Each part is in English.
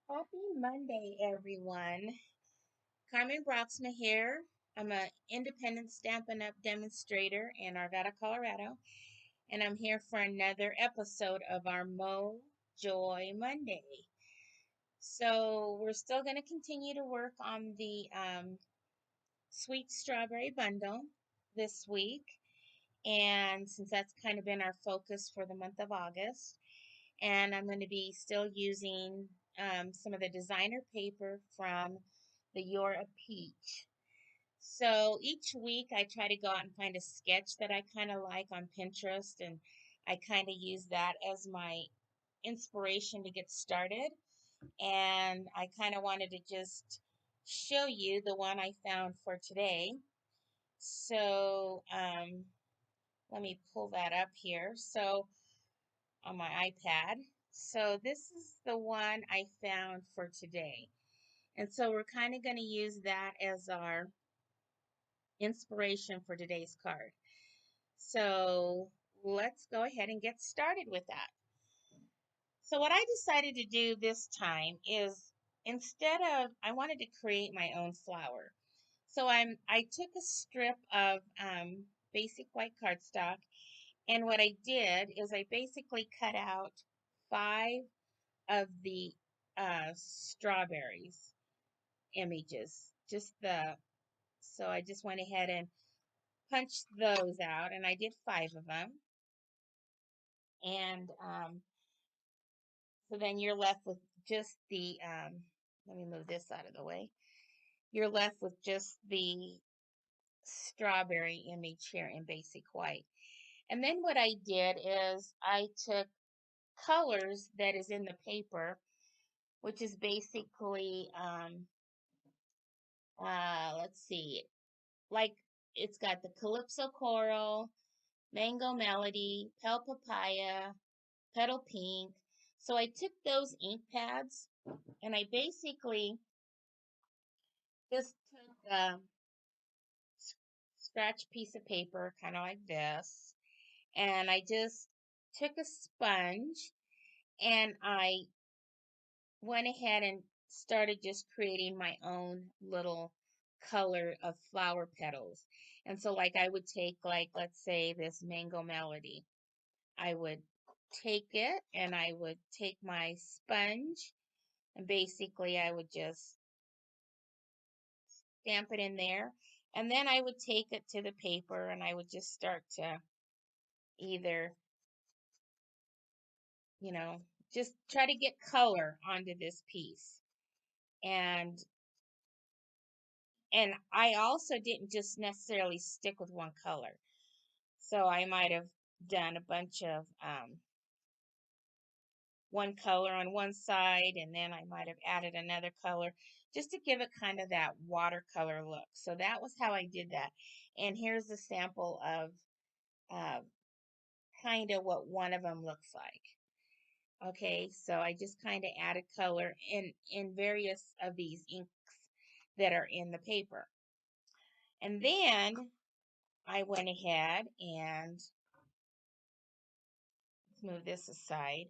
Happy Monday, everyone. Carmen Broxma here. I'm an independent Stampin' Up! Demonstrator in Arvada, Colorado, and I'm here for another episode of our MoJOY Monday. So, we're still going to continue to work on the sweet strawberry bundle this week, and since that's kind of been our focus for the month of August, and I'm going to be still using some of the designer paper from the You're a Peach. So each week I try to go out and find a sketch that I kind of like on Pinterest, and I kind of use that as my inspiration to get started. And I kind of wanted to just show you the one I found for today. So let me pull that up here. So on my iPad. So this is the one I found for today. And so we're kind of going to use that as our inspiration for today's card. So let's go ahead and get started with that. So what I decided to do this time is I wanted to create my own flower. So I took a strip of basic white cardstock, and what I did is I basically cut out 5 of the strawberries images. So I just went ahead and punched those out, and I did 5 of them. And so then you're left with just let me move this out of the way. You're left with just the strawberry image here in basic white. And then what I did is I took colors that is in the paper, which is basically let's see, like it's got the Calypso Coral, Mango Melody, Pale Papaya, Petal Pink. So I took those ink pads and I basically just took a scratch piece of paper, kind of like this, and I just took a sponge and I went ahead and started just creating my own little color of flower petals. And so like I would take, like, let's say this Mango Melody. I would take it and I would take my sponge and basically I would just stamp it in there. And then I would take it to the paper and I would just start to either, you know, just try to get color onto this piece. And I also didn't just necessarily stick with one color. So I might have done a bunch of one color on one side, and then I might have added another color just to give it kind of that watercolor look. So that was how I did that. And here's a sample of uh, kind of what one of them looks like. Okay, so I just kind of added color in various of these inks that are in the paper. And then I went ahead and let's move this aside.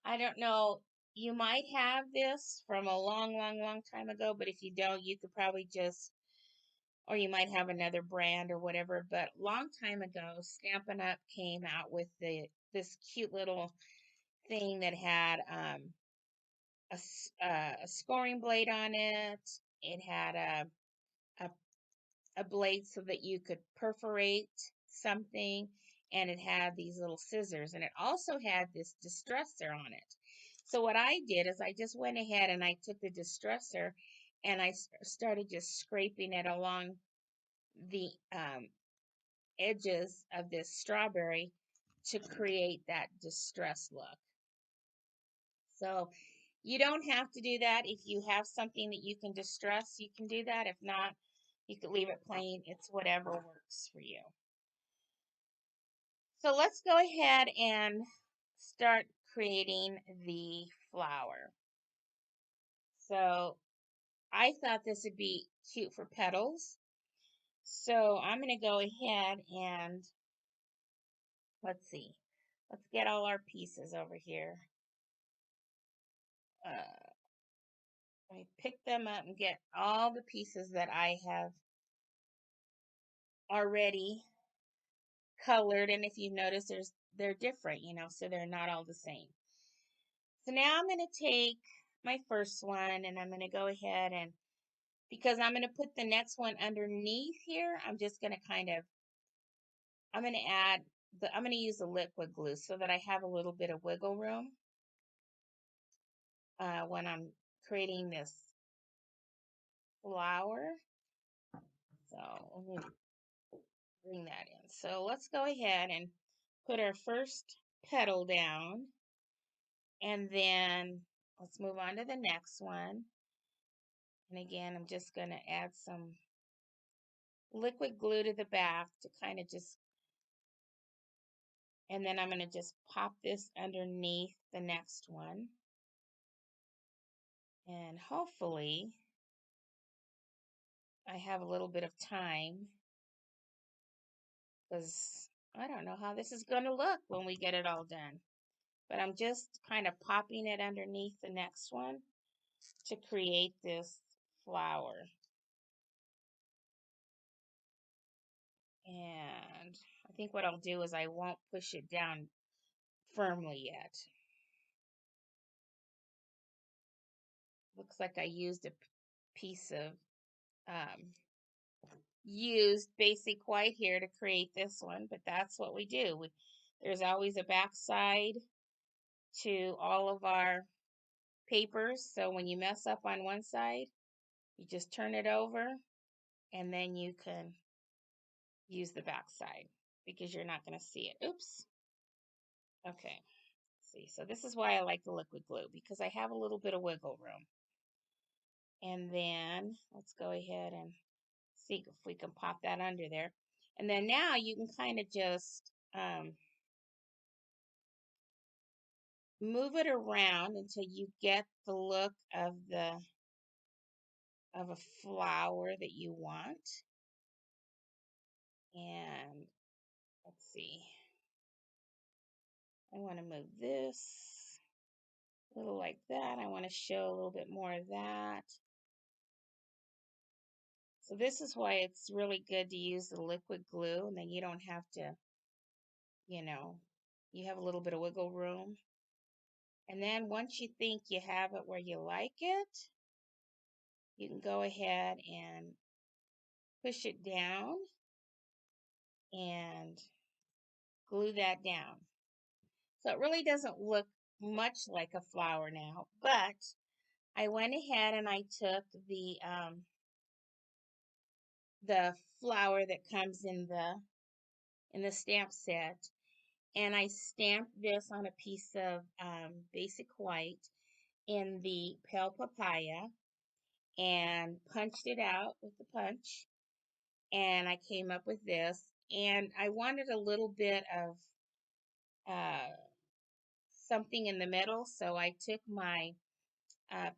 I don't know, you might have this from a long, long, long time ago, but if you don't, you could probably just, or you might have another brand or whatever. But long time ago, Stampin' Up! Came out with this cute little thing that had a scoring blade on it. It had a, a blade so that you could perforate something, and it had these little scissors, and it also had this distressor on it. So what I did is I just went ahead and I took the distressor and I started just scraping it along the edges of this strawberry to create that distress look. So you don't have to do that. If you have something that you can distress, you can do that. If not, you could leave it plain. It's whatever works for you. So let's go ahead and start creating the flower. So I thought this would be cute for petals. So I'm going to go ahead and let's see. Let's get all our pieces over here. I pick them up and get all the pieces that I have already colored, and if you notice, they're different, so they're not all the same. So now I'm going to take my first one and I'm going to go ahead and, because I'm going to put the next one underneath here, I'm just going to I'm going to use the liquid glue so that I have a little bit of wiggle room when I'm creating this flower. So let me bring that in. So let's go ahead and put our first petal down, and then let's move on to the next one. And again, I'm just going to add some liquid glue to the back to kind of just, and then I'm going to just pop this underneath the next one. And hopefully I have a little bit of time, because I don't know how this is going to look when we get it all done. But I'm just kind of popping it underneath the next one to create this flower. And I think what I'll do is I won't push it down firmly yet. Looks like I used a piece of used basic white here to create this one, but that's what we do. There's always a back side to all of our papers, so when you mess up on one side, you just turn it over and then you can use the back side because you're not going to see it. Oops. Okay. See, so this is why I like the liquid glue, because I have a little bit of wiggle room. And then let's go ahead and see if we can pop that under there. And then now you can kind of just move it around until you get the look of a flower that you want. And let's see. I want to move this a little like that. I want to show a little bit more of that. So this is why it's really good to use the liquid glue, and then you don't have to, you have a little bit of wiggle room. And then once you think you have it where you like it, you can go ahead and push it down and glue that down. So it really doesn't look much like a flower now, but I went ahead and I took the flower that comes in the stamp set, and I stamped this on a piece of basic white in the Pale Papaya and punched it out with the punch, and I came up with this. And I wanted a little bit of something in the middle, so I took my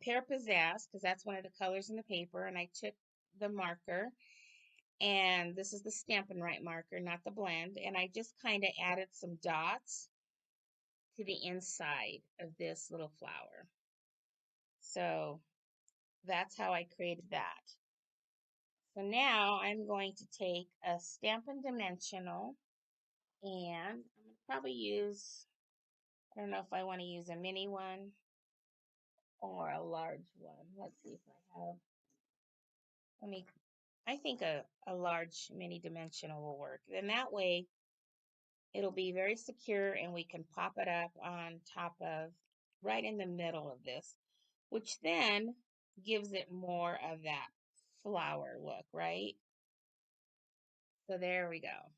Pear Pizzazz, because that's one of the colors in the paper, and I took the marker, and this is the Stampin' Right marker, not the blend, and I just kind of added some dots to the inside of this little flower. So that's how I created that. So now I'm going to take a Stampin' Dimensional, and I'm going to probably use, I don't know if I want to use a mini one or a large one. Let's see if I have, I think a large mini dimensional will work. Then that way it'll be very secure, and we can pop it up on top of, right in the middle of this, which then gives it more of that flower look, right? So there we go.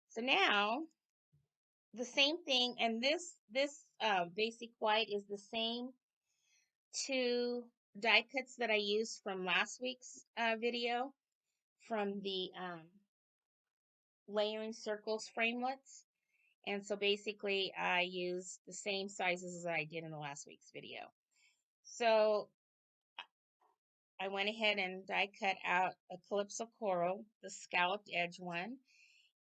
So now the same thing, and this basic white is the same two die cuts that I used from last week's video, from the layering circles framelits. And so basically I used the same sizes as I did in the last week's video. So I went ahead and die cut out a Calypso coral, the scalloped edge one,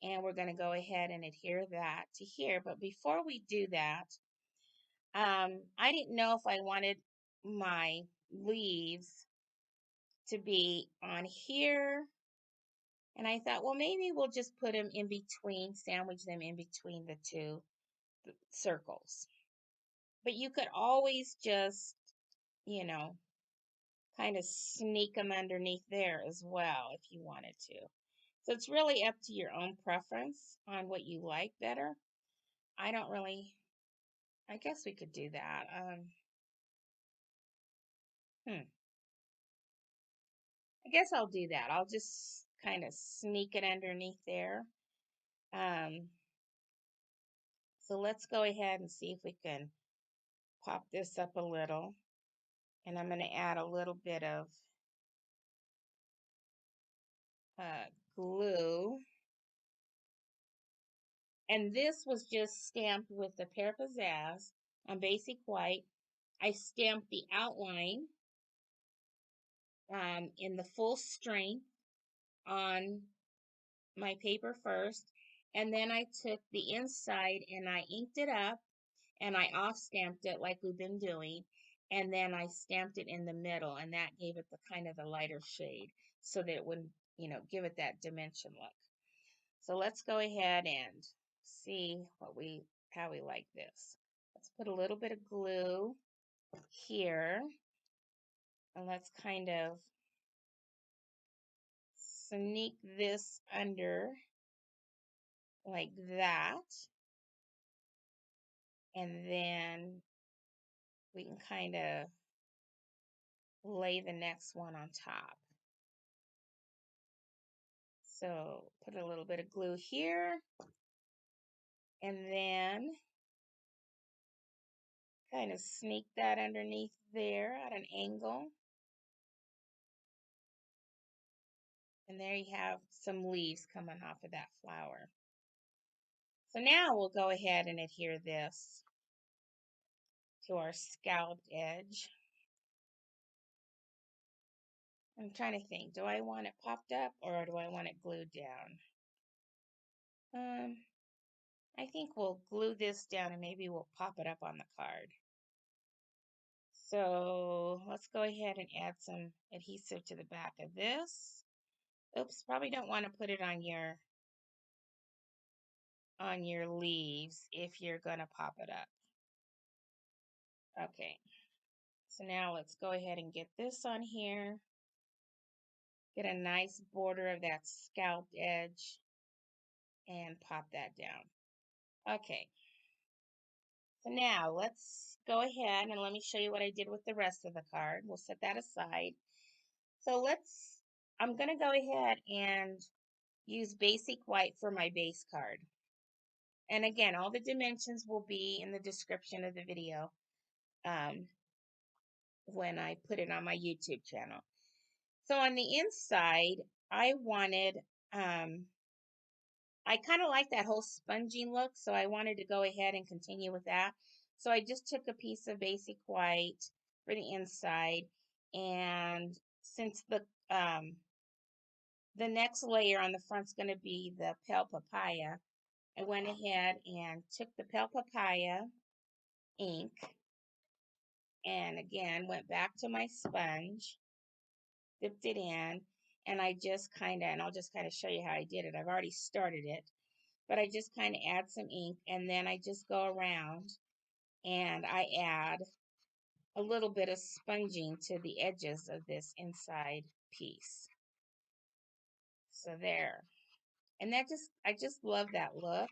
and we're going to go ahead and adhere that to here. But before we do that, I didn't know if I wanted my leaves to be on here. And I thought, well, maybe we'll just put them in between, sandwich them in between the two circles. But you could always just, you know, kind of sneak them underneath there as well if you wanted to. So it's really up to your own preference on what you like better. I guess we could do that. I guess I'll do that. I'll just kind of sneak it underneath there. So let's go ahead and see if we can pop this up a little. And I'm going to add a little bit of glue. And this was just stamped with the Pear Pizzazz on basic white. I stamped the outline in the full strength on my paper first. And then I took the inside and I inked it up and I off stamped it like we've been doing. And then I stamped it in the middle, and that gave it the kind of the lighter shade so that it wouldn't, give it that dimension look. So let's go ahead and see how we like this. Let's put a little bit of glue here, and let's kind of sneak this under like that. And then we can kind of lay the next one on top. So put a little bit of glue here, and then kind of sneak that underneath there at an angle. And there you have some leaves coming off of that flower. So now we'll go ahead and adhere this to our scalloped edge. I'm trying to think, do I want it popped up or do I want it glued down? I think we'll glue this down and maybe we'll pop it up on the card. So let's go ahead and add some adhesive to the back of this. Oops, probably don't want to put it on your leaves if you're going to pop it up. Okay, so now let's go ahead and get this on here. Get a nice border of that scalloped edge and pop that down. Okay, so now let's go ahead and let me show you what I did with the rest of the card. We'll set that aside. So I'm going to go ahead and use basic white for my base card. And again, all the dimensions will be in the description of the video when I put it on my YouTube channel. So on the inside, I kind of like that whole sponging look, so I wanted to go ahead and continue with that. So I just took a piece of basic white for the inside, and since the next layer on the front's going to be the Pale Papaya, I went ahead and took the Pale Papaya ink and again went back to my sponge, dipped it in, and I'll just kind of show you how I did it. I've already started it, but I just kind of add some ink, and then I just go around and I add a little bit of sponging to the edges of this inside piece. So there. And I just love that look.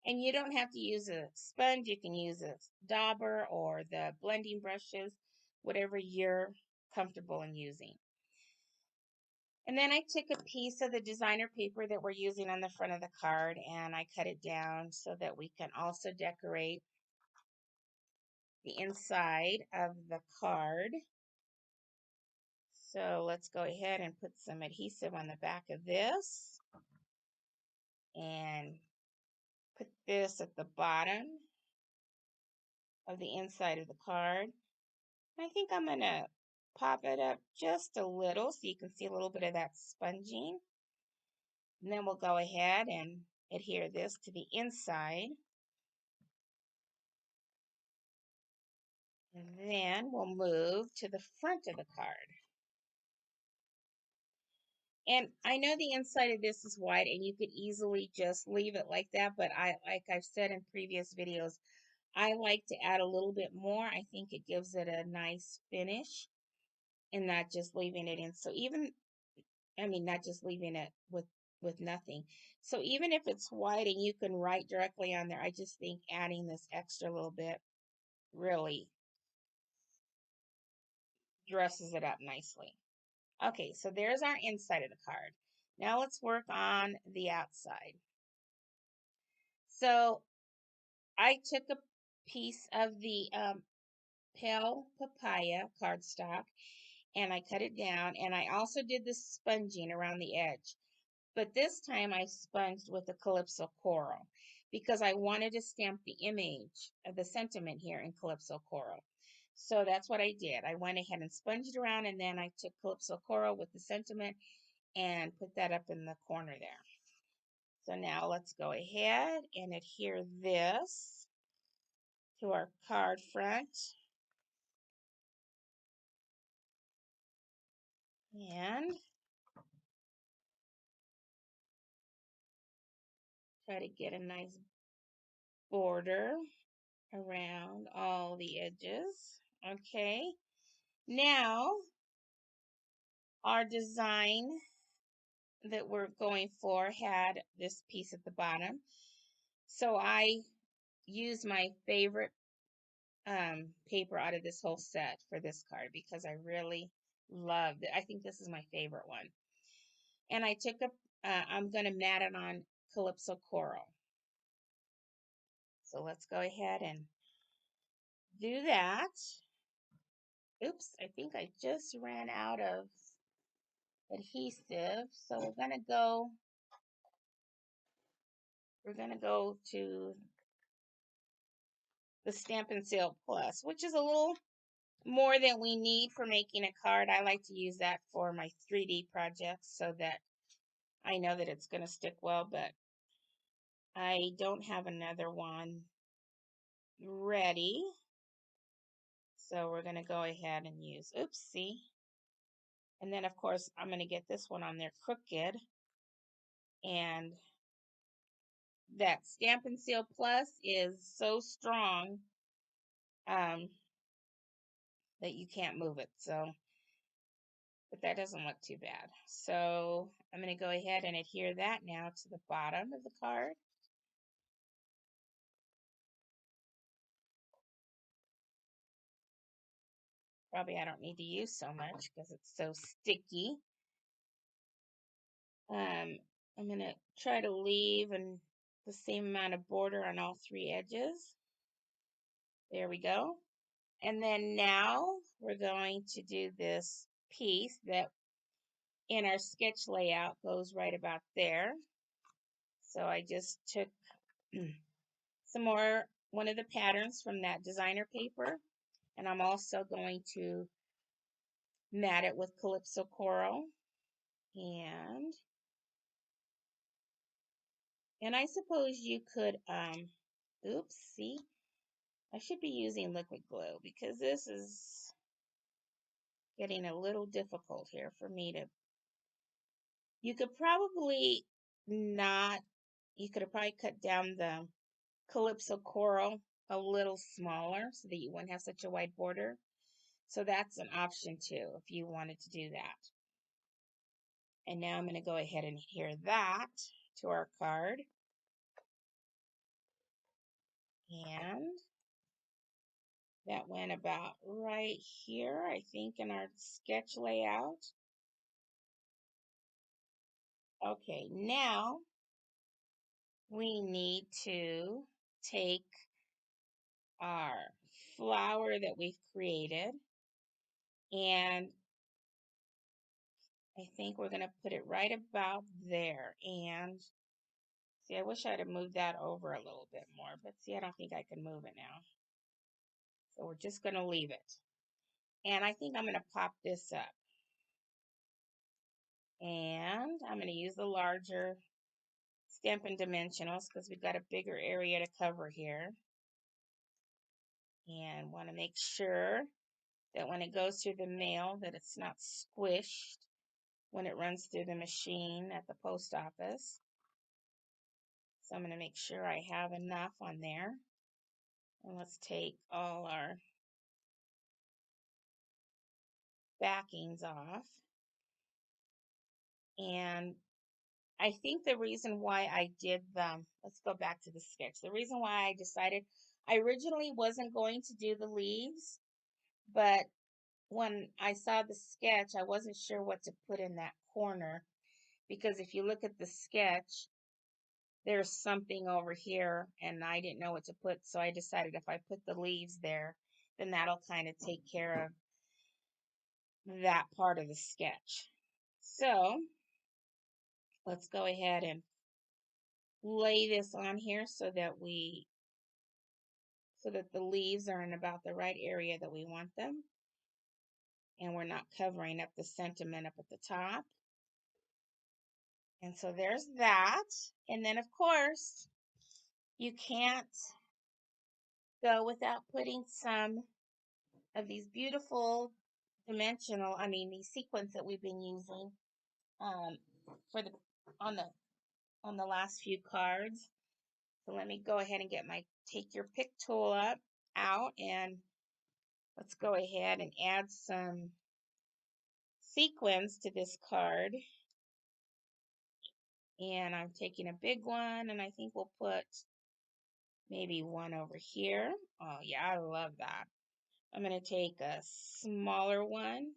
And you don't have to use a sponge. You can use a dauber or the blending brushes, whatever you're comfortable in using. And then I took a piece of the designer paper that we're using on the front of the card and I cut it down so that we can also decorate the inside of the card. So let's go ahead and put some adhesive on the back of this and put this at the bottom of the inside of the card. I think I'm going to pop it up just a little so you can see a little bit of that sponging. And then we'll go ahead and adhere this to the inside. And then we'll move to the front of the card. And I know the inside of this is white and you could easily just leave it like that, but like I've said in previous videos, I like to add a little bit more. I think it gives it a nice finish and not just leaving it in. So not just leaving it with nothing. So even if it's white and you can write directly on there, I just think adding this extra little bit really dresses it up nicely. Okay, so there's our inside of the card. Now let's work on the outside. So I took a piece of the Petal Papaya cardstock and I cut it down, and I also did the sponging around the edge. But this time I sponged with the Calypso coral because I wanted to stamp the image of the sentiment here in Calypso coral. So that's what I did. I went ahead and sponged around, and then I took Calypso coral with the sentiment and put that up in the corner there. So now let's go ahead and adhere this to our card front. And try to get a nice border around all the edges. Okay. Now our design that we're going for had this piece at the bottom. So I used my favorite paper out of this whole set for this card because I really loved it. I think this is my favorite one. And I took I'm going to mat it on Calypso coral. So let's go ahead and do that. Oops, I think I just ran out of adhesive. So we're going to go to the Stampin' Seal Plus, which is a little more than we need for making a card. I like to use that for my 3D projects so that I know that it's going to stick well, but I don't have another one ready. So we're going to go ahead and use, oopsie. And then of course, I'm going to get this one on there crooked. And that Stampin' Seal Plus is so strong that you can't move it. So, but that doesn't look too bad. So I'm going to go ahead and adhere that now to the bottom of the card. Probably I don't need to use so much because it's so sticky. I'm going to try to leave the same amount of border on all three edges. There we go. And then now we're going to do this piece that in our sketch layout goes right about there. So I just took one of the patterns from that designer paper, and I'm also going to mat it with Calypso coral. And I suppose you could, oops, see, I should be using liquid glue because this is getting a little difficult here for me to, you could probably not, you could have probably cut down the Calypso coral a little smaller so that you wouldn't have such a wide border. So that's an option too if you wanted to do that. And now I'm going to go ahead and adhere that to our card. And that went about right here, I think, in our sketch layout. Okay, now we need to take our flower that we've created, and I think we're going to put it right about there. And see, I wish I'd have moved that over a little bit more, but see, I don't think I can move it now. So we're just going to leave it. And I think I'm going to pop this up. And I'm going to use the larger Stampin' Dimensionals because we've got a bigger area to cover here. and want to make sure that when it goes through the mail that it's not squished when it runs through the machine at the post office. So I'm going to make sure I have enough on there. And let's take all our backings off. And I think the reason why I did them, let's go back to the sketch. The reason why I decided, I originally wasn't going to do the leaves, but when I saw the sketch, I wasn't sure what to put in that corner, because if you look at the sketch, there's something over here and I didn't know what to put. So I decided if I put the leaves there, then that'll kind of take care of that part of the sketch. So let's go ahead and lay this on here so that the leaves are in about the right area that we want them, and we're not covering up the sentiment up at the top. And so there's that. And then of course you can't go without putting some of these beautiful these sequins that we've been using for the on the last few cards. So let me go ahead and get my take your pick tool out, and let's go ahead and add some sequins to this card. And I'm taking a big one, and I think we'll put maybe one over here. Oh yeah, I love that. I'm going to take a smaller one,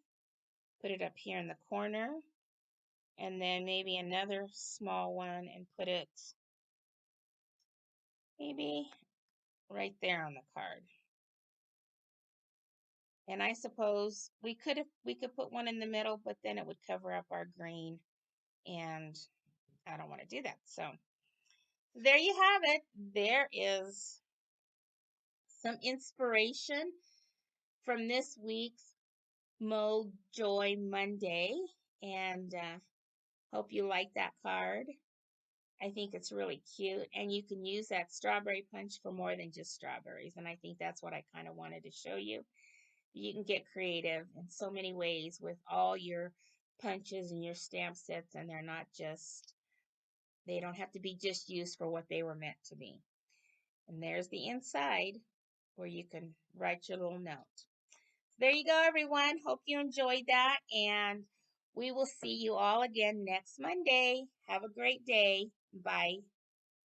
put it up here in the corner, and then maybe another small one and put it maybe right there on the card. And I suppose we could put one in the middle, but then it would cover up our green, and I don't want to do that. So there you have it. There is some inspiration from this week's MoJOY Monday, and hope you like that card. I think it's really cute, and you can use that strawberry punch for more than just strawberries, and I think that's what I kind of wanted to show you. You can get creative in so many ways with all your punches and your stamp sets, and they don't have to be just used for what they were meant to be. And there's the inside where you can write your little note. There you go, everyone. Hope you enjoyed that, and we will see you all again next Monday. Have a great day. Bye.